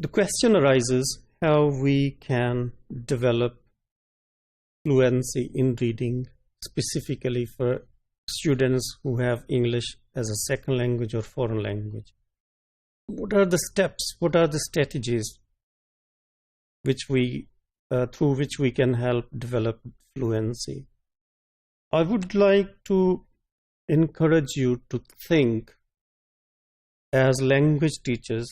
The question arises how we can develop fluency in reading, specifically for students who have English as a second language or foreign language. What are the steps? What are the strategies through which we can help develop fluency? I would like to encourage you to think as language teachers.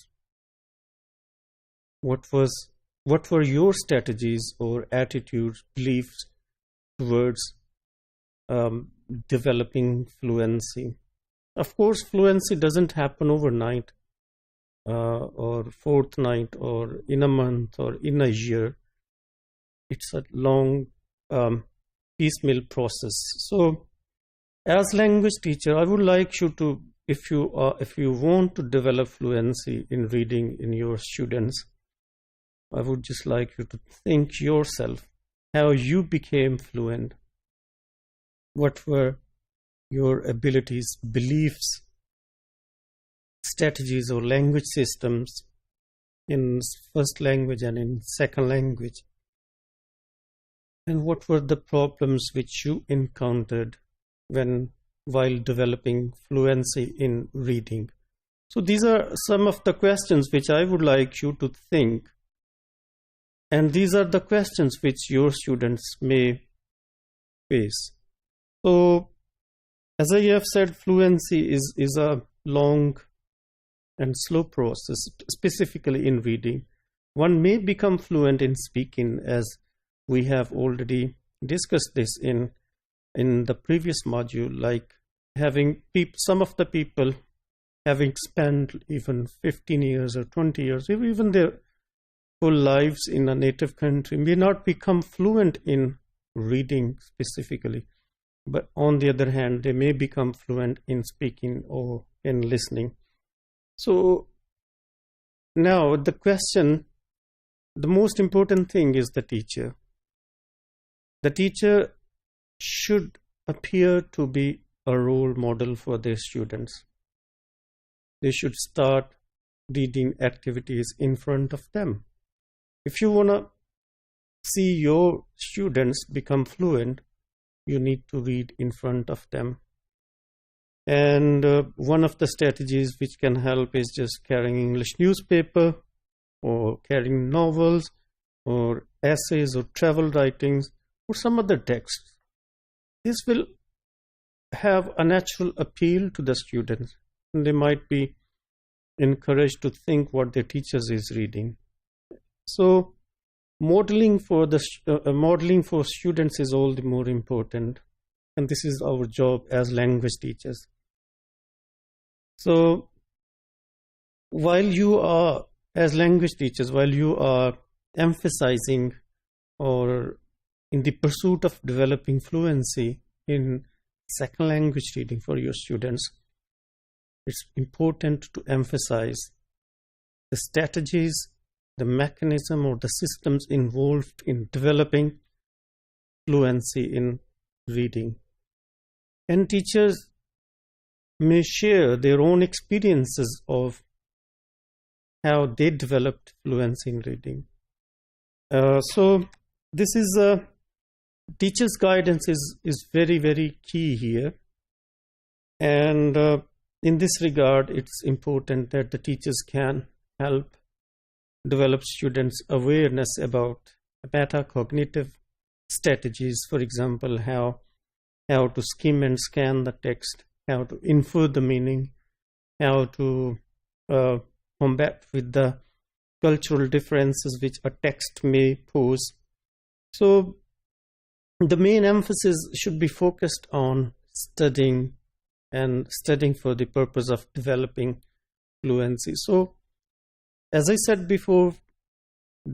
What were your strategies or attitudes, beliefs towards developing fluency? Of course, fluency doesn't happen overnight or fortnight or in a month or in a year. It's a long piecemeal process. So as language teacher, I would like you to, if you want to develop fluency in reading in your students, I would just like you to think yourself how you became fluent. What were your abilities, beliefs, strategies or language systems in first language and in second language? And what were the problems which you encountered while developing fluency in reading? So these are some of the questions which I would like you to think. And these are the questions which your students may face. So, as I have said, fluency is a long and slow process, specifically in reading. One may become fluent in speaking, as we have already discussed this in the previous module, like some of the people having spent even 15 years or 20 years, even their whole lives in a native country, may not become fluent in reading specifically, but on the other hand, they may become fluent in speaking or in listening. So now the most important thing is the teacher. The teacher should appear to be a role model for their students. They should start reading activities in front of them. If you want to see your students become fluent, you need to read in front of them. And one of the strategies which can help is just carrying English newspaper or carrying novels or essays or travel writings or some other texts. This will have a natural appeal to the students, and they might be encouraged to think what their teachers is reading. So modeling for students is all the more important, and this is our job as language teachers. So while you are, as language teachers, while you are emphasizing or in the pursuit of developing fluency in second language reading for your students, it's important to emphasize the strategies, the mechanism or the systems involved in developing fluency in reading. And teachers may share their own experiences of how they developed fluency in reading. So this is teacher's guidance is very, very key here. And in this regard, it's important that the teachers can help develop students' awareness about metacognitive strategies, for example, how to skim and scan the text, how to infer the meaning, how to combat with the cultural differences which a text may pose. So the main emphasis should be focused on studying for the purpose of developing fluency. So as I said before,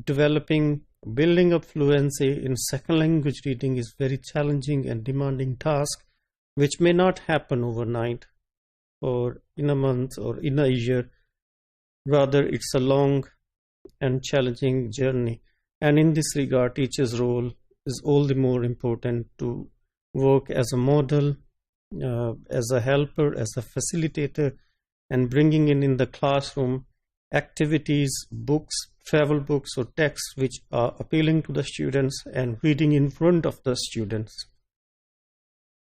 building up fluency in second language reading is very challenging and demanding task, which may not happen overnight or in a month or in a year. Rather, it's a long and challenging journey. And in this regard, teacher's role is all the more important to work as a model, as a helper, as a facilitator, and bringing in the classroom activities, books, travel books or texts which are appealing to the students and reading in front of the students.